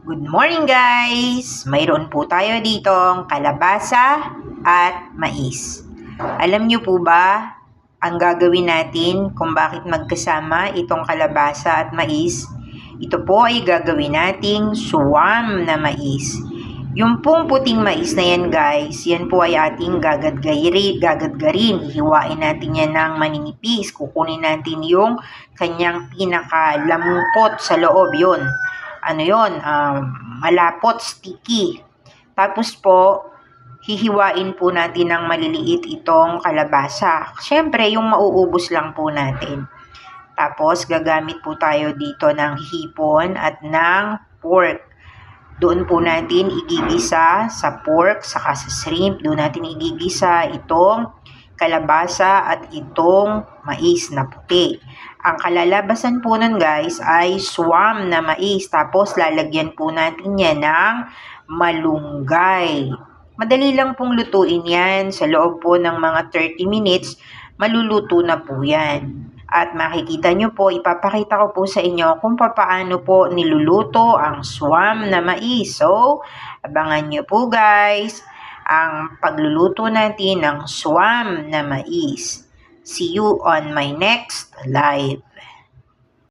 Good morning guys! Mayroon po tayo ditong kalabasa at mais. Alam niyo po ba ang gagawin natin kung bakit magkasama itong kalabasa at mais? Ito po ay gagawin nating suwam na mais. Yung pong puting mais na yan guys, yan po ay ating gagadgarin. Hihiwain natin yan ng maninipis. Kukunin natin yung kanyang pinakalamukot sa loob yun. Malapot, sticky. Tapos po, hihiwain po natin ng maliliit itong kalabasa. Siyempre, yung mauubos lang po natin. Tapos, gagamit po tayo dito ng hipon at ng pork. Doon po natin igigisa sa pork, saka sa shrimp. Doon natin igigisa itong kalabasa at itong mais na puti. Ang kalalabasan po nun guys ay suwam na mais. Tapos lalagyan po natin yan ng malunggay. Madali lang pong lutuin yan. Sa loob po ng mga 30 minutes, maluluto na po yan. At makikita nyo po, ipapakita ko po sa inyo kung paano po niluluto ang suwam na mais. So, abangan nyo po guys ang pagluluto natin ng suwam na mais. See you on my next live.